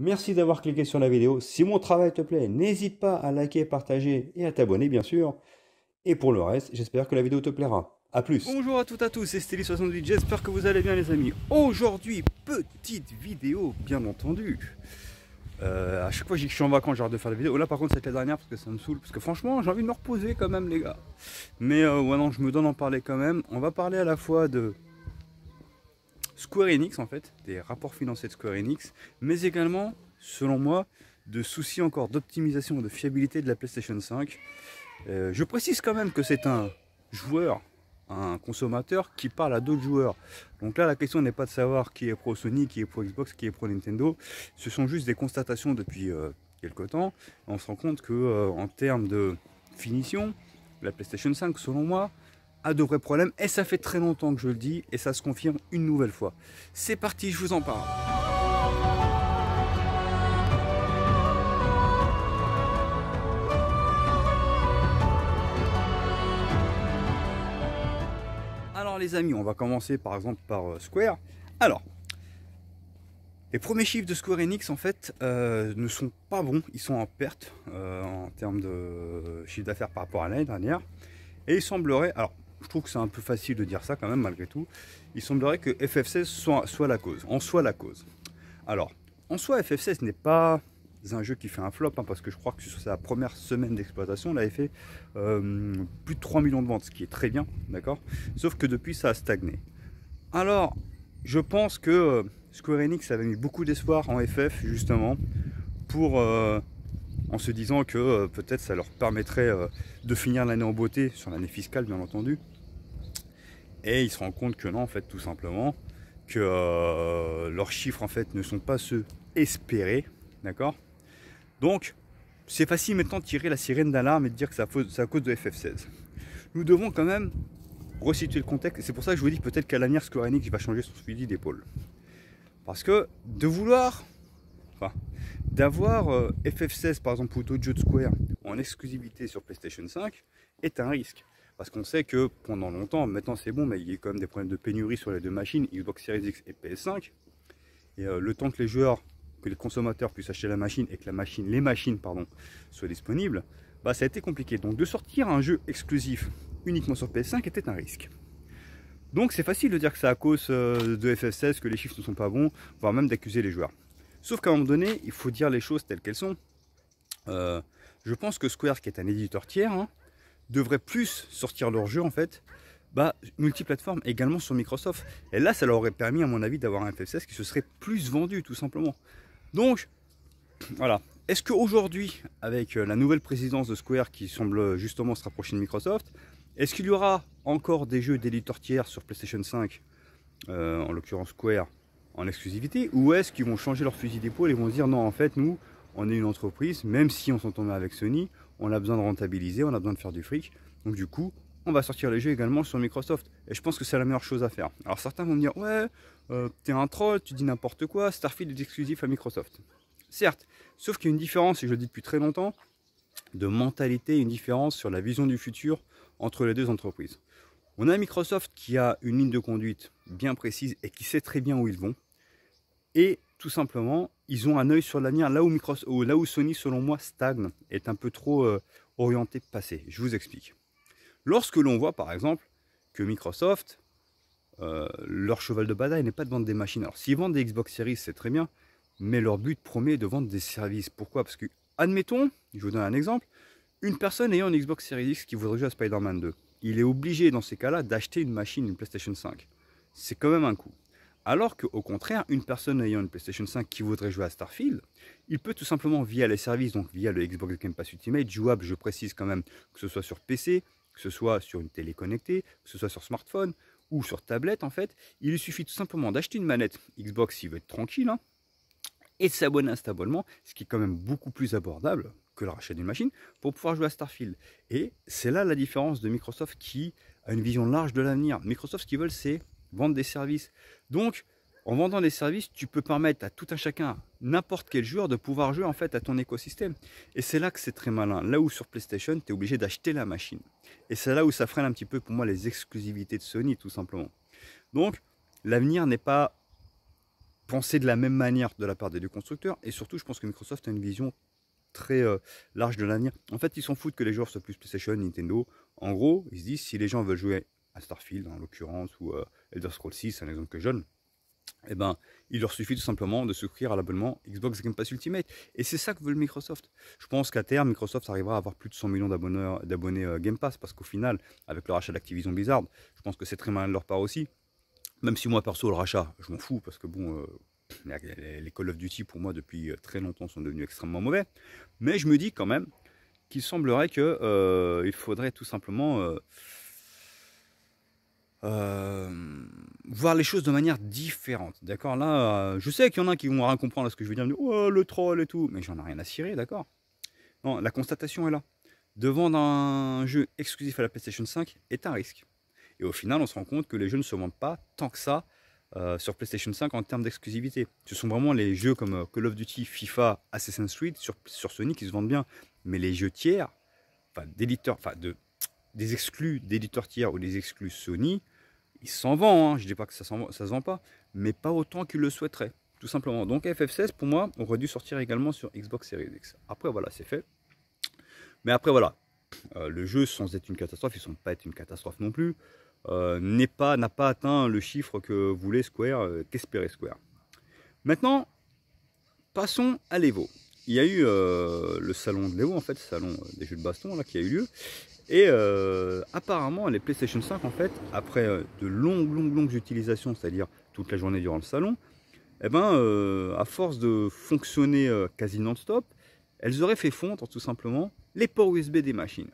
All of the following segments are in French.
Merci d'avoir cliqué sur la vidéo. Si mon travail te plaît, n'hésite pas à liker, partager et à t'abonner, bien sûr. Et pour le reste, j'espère que la vidéo te plaira. A plus. Bonjour à toutes et à tous, c'est Steli68, j'espère que vous allez bien les amis. Aujourd'hui, petite vidéo, bien entendu. À chaque fois que je suis en vacances, j'arrête de faire des vidéos. Là par contre c'était la dernière parce que ça me saoule. Parce que franchement j'ai envie de me reposer quand même les gars. Mais ouais non, je me donne d'en parler quand même. On va parler à la fois de Square Enix en fait, des rapports financiers de Square Enix. Mais également, selon moi, de soucis encore d'optimisation et de fiabilité de la PlayStation 5. Je précise quand même que c'est un joueur, un consommateur qui parle à d'autres joueurs. Donc là, la question n'est pas de savoir qui est pro Sony, qui est pro Xbox, qui est pro Nintendo. Ce sont juste des constatations depuis quelques temps. On se rend compte que en termes de finition, la PlayStation 5, selon moi, a de vrais problèmes. Et ça fait très longtemps que je le dis, et ça se confirme une nouvelle fois. C'est parti, je vous en parle. Alors les amis, on va commencer par exemple par Square. Alors, les premiers chiffres de Square Enix en fait ne sont pas bons, ils sont en perte en termes de chiffre d'affaires par rapport à l'année dernière. Et il semblerait, alors je trouve que c'est un peu facile de dire ça quand même malgré tout, il semblerait que FF16 soit la cause, en soit la cause. Alors, en soi FF16 n'est pas un jeu qui fait un flop, hein, parce que je crois que sur sa première semaine d'exploitation, il avait fait plus de 3 millions de ventes, ce qui est très bien, d'accord. Sauf que depuis, ça a stagné. Alors, je pense que Square Enix avait mis beaucoup d'espoir en FF, justement, pour, en se disant que peut-être ça leur permettrait de finir l'année en beauté, sur l'année fiscale, bien entendu. Et ils se rendent compte que non, en fait, tout simplement, que leurs chiffres, en fait, ne sont pas ceux espérés, d'accord. Donc, c'est facile maintenant de tirer la sirène d'alarme et de dire que c'est à cause de FF16. Nous devons quand même resituer le contexte, et c'est pour ça que je vous dis peut-être qu'à l'avenir Square Enix va changer son fusil d'épaule. Parce que de vouloir, enfin, d'avoir FF16 par exemple ou d'autres jeux de Square en exclusivité sur PlayStation 5 est un risque. Parce qu'on sait que pendant longtemps, maintenant c'est bon, mais il y a quand même des problèmes de pénurie sur les deux machines, Xbox Series X et PS5. Et le temps que les joueurs, que les consommateurs puissent acheter la machine et que les machines pardon, soient disponibles, bah, ça a été compliqué. Donc de sortir un jeu exclusif uniquement sur PS5 était un risque. Donc c'est facile de dire que c'est à cause de FF16 que les chiffres ne sont pas bons, voire même d'accuser les joueurs. Sauf qu'à un moment donné, il faut dire les choses telles qu'elles sont. Je pense que Square, qui est un éditeur tiers, hein, devrait plus sortir leurs jeux en fait, bah, multiplateforme également sur Microsoft. Et là, ça leur aurait permis, à mon avis, d'avoir un FF16 qui se serait plus vendu, tout simplement. Donc, voilà. Est-ce qu'aujourd'hui, avec la nouvelle présidence de Square qui semble justement se rapprocher de Microsoft, est-ce qu'il y aura encore des jeux d'éditeurs tiers sur PlayStation 5, en l'occurrence Square, en exclusivité, ou est-ce qu'ils vont changer leur fusil d'épaule et vont se dire non, en fait, nous, on est une entreprise, même si on s'entend avec Sony, on a besoin de rentabiliser, on a besoin de faire du fric, donc du coup, on va sortir les jeux également sur Microsoft. Et je pense que c'est la meilleure chose à faire. Alors certains vont me dire, ouais, t'es un troll, tu dis n'importe quoi, Starfield est exclusif à Microsoft. Certes, sauf qu'il y a une différence, et je le dis depuis très longtemps, de mentalité, une différence sur la vision du futur entre les deux entreprises. On a Microsoft qui a une ligne de conduite bien précise et qui sait très bien où ils vont. Et tout simplement, ils ont un œil sur l'avenir, là où Sony, selon moi, stagne, est un peu trop orienté passé. Je vous explique. Lorsque l'on voit, par exemple, que Microsoft, leur cheval de bataille n'est pas de vendre des machines. Alors, s'ils vendent des Xbox Series, c'est très bien, mais leur but premier est de vendre des services. Pourquoi? Parce que, admettons, je vous donne un exemple, une personne ayant une Xbox Series X qui voudrait jouer à Spider-Man 2, il est obligé, dans ces cas-là, d'acheter une machine, une PlayStation 5. C'est quand même un coût. Alors qu'au contraire, une personne ayant une PlayStation 5 qui voudrait jouer à Starfield, il peut tout simplement via les services, donc via le Xbox Game Pass Ultimate, jouable, je précise quand même, que ce soit sur PC, que ce soit sur une télé connectée, que ce soit sur smartphone ou sur tablette en fait, il lui suffit tout simplement d'acheter une manette Xbox s'il veut être tranquille, hein, et de s'abonner à cet abonnement, ce qui est quand même beaucoup plus abordable que le rachat d'une machine, pour pouvoir jouer à Starfield. Et c'est là la différence de Microsoft qui a une vision large de l'avenir. Microsoft, ce qu'ils veulent, c'est vendre des services. Donc, en vendant des services, tu peux permettre à tout un chacun, n'importe quel joueur, de pouvoir jouer en fait à ton écosystème. Et c'est là que c'est très malin. Là où sur PlayStation, tu es obligé d'acheter la machine. Et c'est là où ça freine un petit peu pour moi les exclusivités de Sony, tout simplement. Donc, l'avenir n'est pas pensé de la même manière de la part des deux constructeurs. Et surtout, je pense que Microsoft a une vision très large de l'avenir. En fait, ils s'en foutent que les joueurs soient plus PlayStation, Nintendo. En gros, ils se disent, si les gens veulent jouer à Starfield, en l'occurrence, ou Elder Scrolls 6, c'est un exemple que je donne, eh ben, il leur suffit tout simplement de souscrire à l'abonnement Xbox Game Pass Ultimate. Et c'est ça que veut Microsoft. Je pense qu'à terme, Microsoft arrivera à avoir plus de 100 millions d'abonnés Game Pass, parce qu'au final, avec le rachat d'Activision Blizzard, je pense que c'est très malin de leur part aussi. Même si moi, perso, le rachat, je m'en fous, parce que bon, les Call of Duty, pour moi, depuis très longtemps, sont devenus extrêmement mauvais. Mais je me dis quand même qu'il semblerait que il faudrait tout simplement voir les choses de manière différente. D'accord. Là, je sais qu'il y en a qui vont rien comprendre à ce que je veux dire. Oh, le troll et tout. Mais j'en ai rien à cirer, d'accord. Non, la constatation est là. De vendre un jeu exclusif à la PlayStation 5 est un risque. Et au final, on se rend compte que les jeux ne se vendent pas tant que ça sur PlayStation 5 en termes d'exclusivité. Ce sont vraiment les jeux comme Call of Duty, FIFA, Assassin's Creed sur Sony qui se vendent bien. Mais les jeux tiers, enfin d'éditeurs, des exclus d'éditeurs tiers ou des exclus Sony, ils s'en vendent. Hein. Je ne dis pas que ça se vend pas, mais pas autant qu'ils le souhaiteraient, tout simplement. Donc FF16, pour moi, aurait dû sortir également sur Xbox Series X. Après, voilà, c'est fait. Mais après, voilà, le jeu, sans être une catastrophe, ils ne sont pas être une catastrophe non plus, n'a pas atteint le chiffre que voulait Square, qu'espérait Square. Maintenant, passons à l'Evo. Il y a eu le salon de l'Evo, en fait, le salon des jeux de baston là, qui a eu lieu. Et apparemment, les PlayStation 5, en fait, après de longues utilisations, c'est-à-dire toute la journée durant le salon, eh ben, à force de fonctionner quasi non-stop, elles auraient fait fondre tout simplement les ports USB des machines.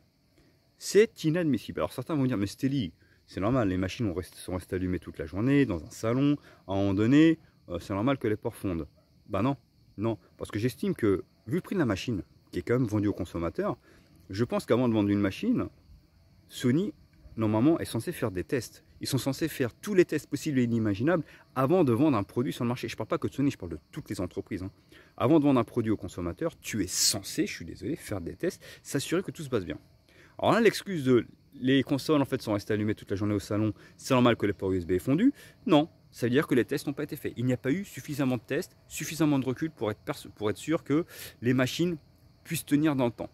C'est inadmissible. Alors certains vont dire, mais Steli, c'est normal, les machines sont restées allumées toute la journée, dans un salon, à un moment donné, c'est normal que les ports fondent. Ben non, non, parce que j'estime que, vu le prix de la machine, qui est quand même vendue aux consommateurs, je pense qu'avant de vendre une machine, Sony, normalement, est censé faire des tests. Ils sont censés faire tous les tests possibles et inimaginables avant de vendre un produit sur le marché. Je ne parle pas que de Sony, je parle de toutes les entreprises. Hein. Avant de vendre un produit au consommateur, tu es censé, je suis désolé, faire des tests, s'assurer que tout se passe bien. Alors là, l'excuse de les consoles en fait sont restées allumées toute la journée au salon, c'est normal que les ports USB aient fondu. Non, ça veut dire que les tests n'ont pas été faits. Il n'y a pas eu suffisamment de tests, suffisamment de recul pour être sûr que les machines puissent tenir dans le temps.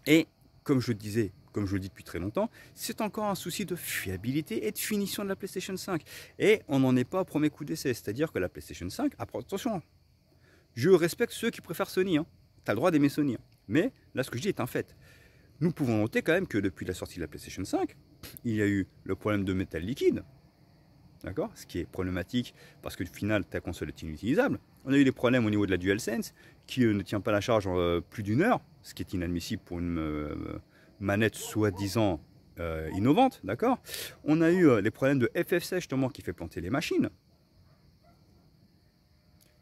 Et comme je le disais, comme je le dis depuis très longtemps, c'est encore un souci de fiabilité et de finition de la PlayStation 5. Et on n'en est pas au premier coup d'essai, c'est-à-dire que la PlayStation 5, attention, je respecte ceux qui préfèrent Sony, hein. Tu as le droit d'aimer Sony, hein. Mais là ce que je dis est un fait. Nous pouvons noter quand même que depuis la sortie de la PlayStation 5, il y a eu le problème de métal liquide, d'accord, ce qui est problématique parce que au final ta console est inutilisable. On a eu des problèmes au niveau de la DualSense qui ne tient pas la charge en plus d'une heure, ce qui est inadmissible pour une manette soi-disant innovante, d'accord. On a eu les problèmes de FF16 justement qui fait planter les machines.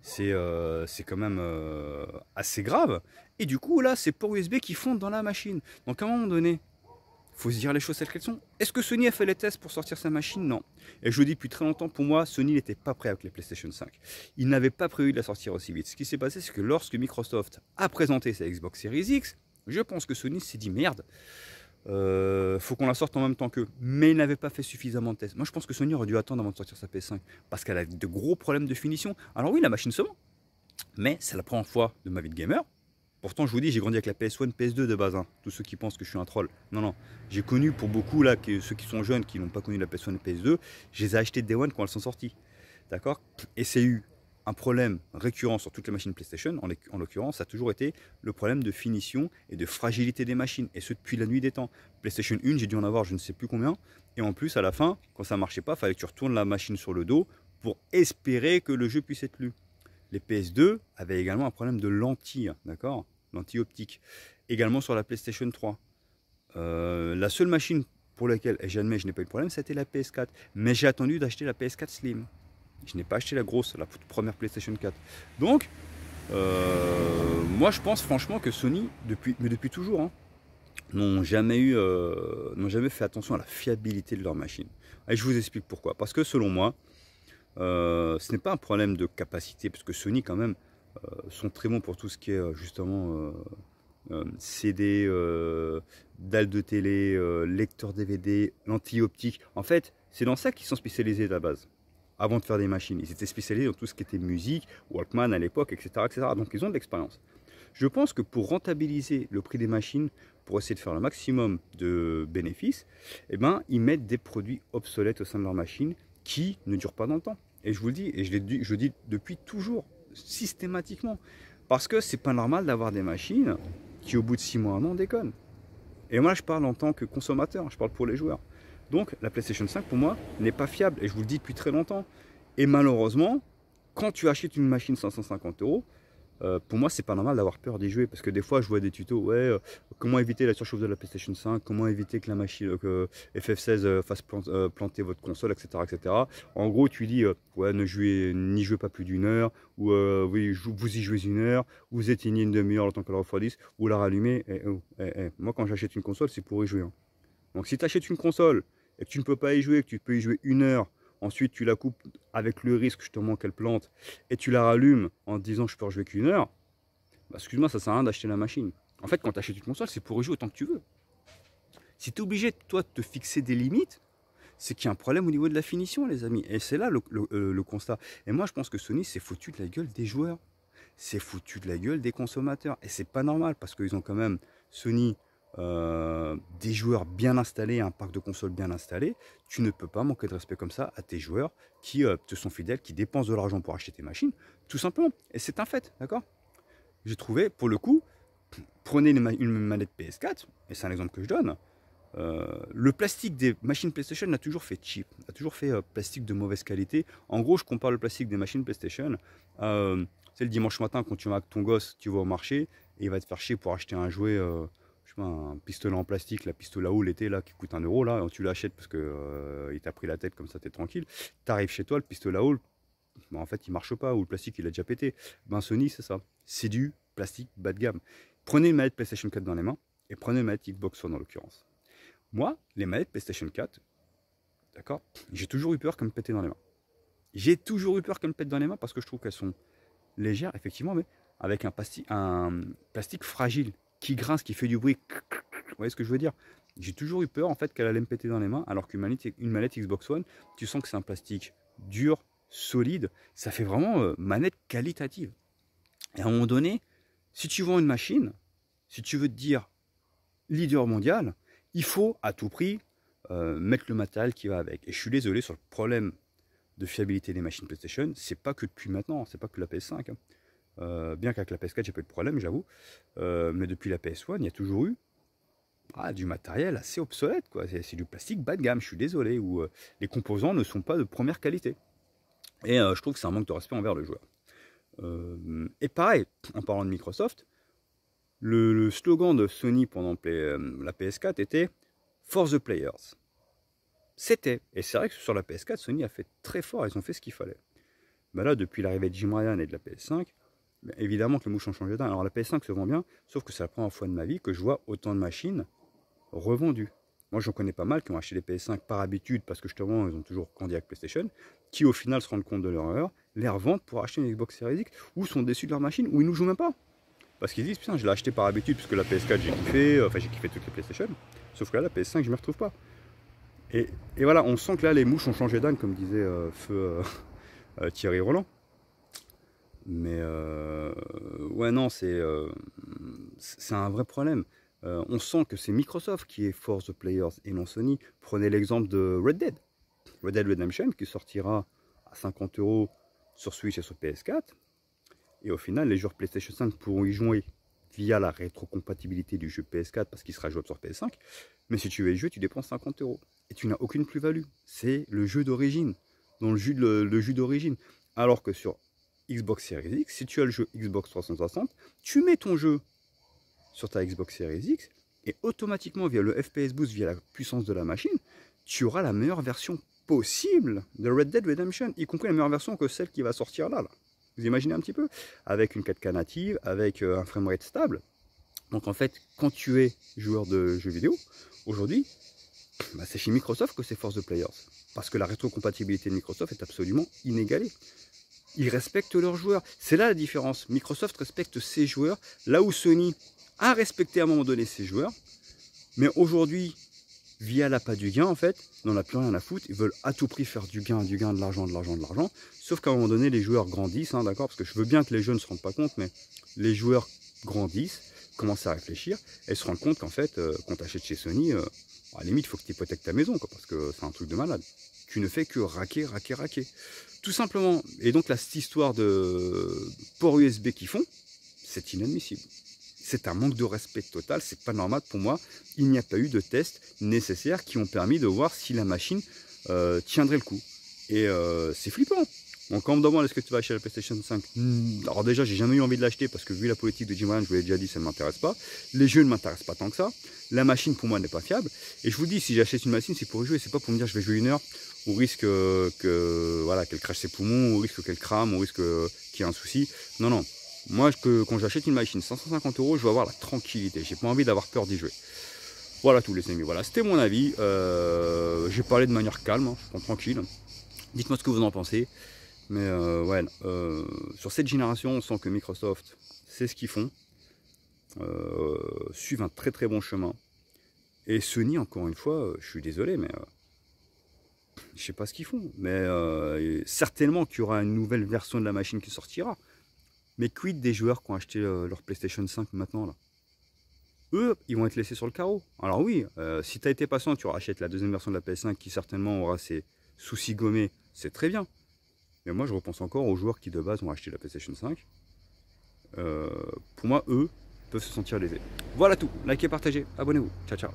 C'est quand même assez grave. Et du coup là c'est ports USB qui fondent dans la machine. Donc à un moment donné, faut se dire les choses telles qu'elles sont. Est-ce que Sony a fait les tests pour sortir sa machine? Non. Et je le dis depuis très longtemps, pour moi, Sony n'était pas prêt avec les PlayStation 5. Il n'avait pas prévu de la sortir aussi vite. Ce qui s'est passé, c'est que lorsque Microsoft a présenté sa Xbox Series X, je pense que Sony s'est dit merde, faut qu'on la sorte en même temps qu'eux. Mais il n'avait pas fait suffisamment de tests. Moi, je pense que Sony aurait dû attendre avant de sortir sa PS5 parce qu'elle a de gros problèmes de finition. Alors oui, la machine se vend, mais c'est la première fois de ma vie de gamer. Pourtant, je vous dis, j'ai grandi avec la PS1, PS2 de base. Hein. Tous ceux qui pensent que je suis un troll. Non, non. J'ai connu pour beaucoup, là, ceux qui sont jeunes, qui n'ont pas connu la PS1 et PS2, je les ai achetés Day One quand elles sont sorties. D'accord. Et c'est eu un problème récurrent sur toutes les machines PlayStation. En l'occurrence, ça a toujours été le problème de finition et de fragilité des machines. Et ce, depuis la nuit des temps. PlayStation 1, j'ai dû en avoir je ne sais plus combien. Et en plus, à la fin, quand ça ne marchait pas, il fallait que tu retournes la machine sur le dos pour espérer que le jeu puisse être lu. Les PS2 avaient également un problème de lentille, d'accord, lentille optique. Également sur la PlayStation 3. La seule machine pour laquelle, et j'admets, je n'ai pas eu de problème, c'était la PS4. Mais j'ai attendu d'acheter la PS4 Slim. Je n'ai pas acheté la grosse, la première PlayStation 4. Donc, moi je pense franchement que Sony, depuis toujours, hein, n'ont jamais fait attention à la fiabilité de leur machine. Et je vous explique pourquoi. Parce que selon moi, ce n'est pas un problème de capacité, parce que Sony quand même sont très bons pour tout ce qui est justement CD, dalle de télé, lecteur DVD, lentille optique. En fait, c'est dans ça qu'ils sont spécialisés à la base. avant de faire des machines. Ils étaient spécialisés dans tout ce qui était musique, Walkman à l'époque, etc., etc. Donc ils ont de l'expérience. Je pense que pour rentabiliser le prix des machines, pour essayer de faire le maximum de bénéfices, eh ben, ils mettent des produits obsolètes au sein de leur machine qui ne durent pas dans le temps. Et je vous le dis, et je le dis depuis toujours, systématiquement. Parce que c'est pas normal d'avoir des machines qui, au bout de 6 mois, 1 an, déconnent. Et moi, je parle en tant que consommateur, je parle pour les joueurs. Donc, la PlayStation 5, pour moi, n'est pas fiable. Et je vous le dis depuis très longtemps. Et malheureusement, quand tu achètes une machine 550 €, pour moi, c'est pas normal d'avoir peur d'y jouer. Parce que des fois, je vois des tutos, ouais, comment éviter la surchauffe de la PlayStation 5, comment éviter que la machine, que FF16 fasse planter votre console, etc., etc. En gros, tu dis, ouais, n'y jouez pas plus d'1 heure, ou oui, vous y jouez 1 heure, vous éteignez une demi-heure le temps qu'elle refroidisse, ou la rallumez. Moi, quand j'achète une console, c'est pour y jouer. Hein. Donc, si tu achètes une console et que tu ne peux pas y jouer, que tu peux y jouer 1 heure, ensuite tu la coupes avec le risque justement qu'elle plante, et tu la rallumes en te disant je peux rejouer qu'1 heure, bah, excuse-moi, ça sert à rien d'acheter la machine. En fait, quand tu achètes une console, c'est pour y jouer autant que tu veux. Si tu es obligé, toi, de te fixer des limites, c'est qu'il y a un problème au niveau de la finition, les amis. Et c'est là le constat. Et moi, je pense que Sony s'est foutu de la gueule des joueurs. C'est foutu de la gueule des consommateurs. Et c'est pas normal, parce qu'ils ont quand même, Sony, des joueurs bien installés, un parc de consoles bien installé. Tu ne peux pas manquer de respect comme ça à tes joueurs qui te sont fidèles, qui dépensent de l'argent pour acheter tes machines, tout simplement. Et c'est un fait, d'accord? J'ai trouvé, pour le coup, prenez une manette PS4, et c'est un exemple que je donne, le plastique des machines PlayStation a toujours fait cheap, a toujours fait plastique de mauvaise qualité. En gros, je compare le plastique des machines PlayStation, c'est le dimanche matin quand tu vas avec ton gosse, tu vas au marché, et il va te faire chier pour acheter un jouet, je sais pas, un pistolet en plastique, la pistolet à eau l'été là qui coûte 1 € là, tu l'achètes parce que il t'a pris la tête, comme ça t'es tranquille. T'arrives chez toi, le pistolet à eau, bah, en fait il marche pas, ou le plastique il a déjà pété. Ben Sony c'est ça, c'est du plastique bas de gamme. Prenez une manette PlayStation 4 dans les mains et prenez une manette Xbox One en l'occurrence. Moi, les manettes PlayStation 4, d'accord, j'ai toujours eu peur qu'elles me pètent dans les mains. J'ai toujours eu peur qu'elles me pètent dans les mains parce que je trouve qu'elles sont légères effectivement, mais avec un plastique fragile qui grince, qui fait du bruit. Vous voyez ce que je veux dire? J'ai toujours eu peur en fait qu'elle allait me péter dans les mains, alors qu'une manette Xbox One, tu sens que c'est un plastique dur, solide, ça fait vraiment manette qualitative. Et à un moment donné, si tu vends une machine, si tu veux te dire leader mondial, il faut à tout prix mettre le matériel qui va avec. Et je suis désolé sur le problème de fiabilité des machines PlayStation, c'est pas que depuis maintenant, c'est pas que la PS5. Hein. Bien qu'avec la PS4 j'ai pas eu de problème, j'avoue, mais depuis la PS1 il y a toujours eu du matériel assez obsolète, quoi. C'est du plastique bas de gamme, je suis désolé, où les composants ne sont pas de première qualité. Et je trouve que c'est un manque de respect envers le joueur. Et pareil, en parlant de Microsoft, le slogan de Sony pendant la PS4 était For the Players. C'était, et c'est vrai que sur la PS4, Sony a fait très fort, ils ont fait ce qu'il fallait. Ben là, depuis l'arrivée de Jim Ryan et de la PS5, évidemment que les mouches ont changé d'un. Alors la PS5 se vend bien, sauf que c'est la première fois de ma vie que je vois autant de machines revendues. Moi j'en connais pas mal qui ont acheté des PS5 par habitude, parce que justement ils ont toujours grandi avec PlayStation, qui au final se rendent compte de leur erreur, les revendent pour acheter une Xbox Series X, ou sont déçus de leur machine, ou ils ne jouent même pas. Parce qu'ils disent, putain je l'ai acheté par habitude, puisque la PS4 j'ai kiffé, enfin j'ai kiffé toutes les PlayStation, sauf que là la PS5 je ne me retrouve pas. Et voilà, on sent que là les mouches ont changé d'âne, comme disait feu Thierry Roland. Mais ouais, non, c'est un vrai problème. On sent que c'est Microsoft qui est for the players et non Sony. Prenez l'exemple de Red Dead Redemption qui sortira à 50 € sur Switch et sur PS4. Et au final, les joueurs PlayStation 5 pourront y jouer via la rétrocompatibilité du jeu PS4 parce qu'il sera jouable sur PS5. Mais si tu veux y jouer, tu dépenses 50 € et tu n'as aucune plus-value. C'est le jeu d'origine, dans le jus d'origine. Alors que sur Xbox Series X, si tu as le jeu Xbox 360, tu mets ton jeu sur ta Xbox Series X et automatiquement via le FPS Boost, via la puissance de la machine, tu auras la meilleure version possible de Red Dead Redemption, y compris la meilleure version que celle qui va sortir là. Vous imaginez un petit peu? Avec une 4K native, avec un framerate stable. Donc en fait, quand tu es joueur de jeux vidéo, aujourd'hui, bah, c'est chez Microsoft que c'est force de players. Parce que la rétrocompatibilité de Microsoft est absolument inégalée. Ils respectent leurs joueurs. C'est là la différence. Microsoft respecte ses joueurs, là où Sony a respecté à un moment donné ses joueurs. Mais aujourd'hui, via l'appât du gain en fait, n'en a plus rien à foutre, ils veulent à tout prix faire du gain, de l'argent, sauf qu'à un moment donné les joueurs grandissent, hein, d'accord, parce que je veux bien que les jeunes ne se rendent pas compte, mais les joueurs grandissent, commencent à réfléchir, et se rendent compte qu'en fait, quand tu achètes chez Sony, à la limite il faut que tu hypothèques ta maison, quoi, parce que c'est un truc de malade. Tu ne fais que raquer. Tout simplement. Et donc là, cette histoire de port USB qu'ils font, c'est inadmissible. C'est un manque de respect total, c'est pas normal pour moi. Il n'y a pas eu de tests nécessaires qui ont permis de voir si la machine tiendrait le coup. Et c'est flippant. Donc quand on me demande est-ce que tu vas acheter la PlayStation 5, alors déjà j'ai jamais eu envie de l'acheter parce que vu la politique de Jim Ryan, je vous l'ai déjà dit, ça ne m'intéresse pas. Les jeux ne m'intéressent pas tant que ça. La machine pour moi n'est pas fiable. Et je vous dis, si j'achète une machine, c'est pour y jouer, c'est pas pour me dire je vais jouer 1 heure, au risque voilà, qu'elle crache ses poumons, au risque qu'elle crame, au risque qu'il y ait un souci. Non, non. Moi, quand j'achète une machine 550 €, je veux avoir la tranquillité. J'ai pas envie d'avoir peur d'y jouer. Voilà tout les amis, voilà, c'était mon avis. J'ai parlé de manière calme, hein, je prends tranquille. Dites-moi ce que vous en pensez. Mais ouais, sur cette génération, on sent que Microsoft, c'est ce qu'ils font. Suivent un très très bon chemin. Et Sony, encore une fois, je suis désolé, mais je sais pas ce qu'ils font. Mais certainement qu'il y aura une nouvelle version de la machine qui sortira. Mais quid des joueurs qui ont acheté leur PlayStation 5 maintenant là? Eux, ils vont être laissés sur le carreau. Alors oui, si tu as été patient, tu rachètes la deuxième version de la PS5 qui certainement aura ses soucis gommés, c'est très bien. Mais moi, je repense encore aux joueurs qui de base ont acheté la PlayStation 5. Pour moi, eux peuvent se sentir lésés. Voilà tout. Likez, partagez, abonnez-vous. Ciao, ciao.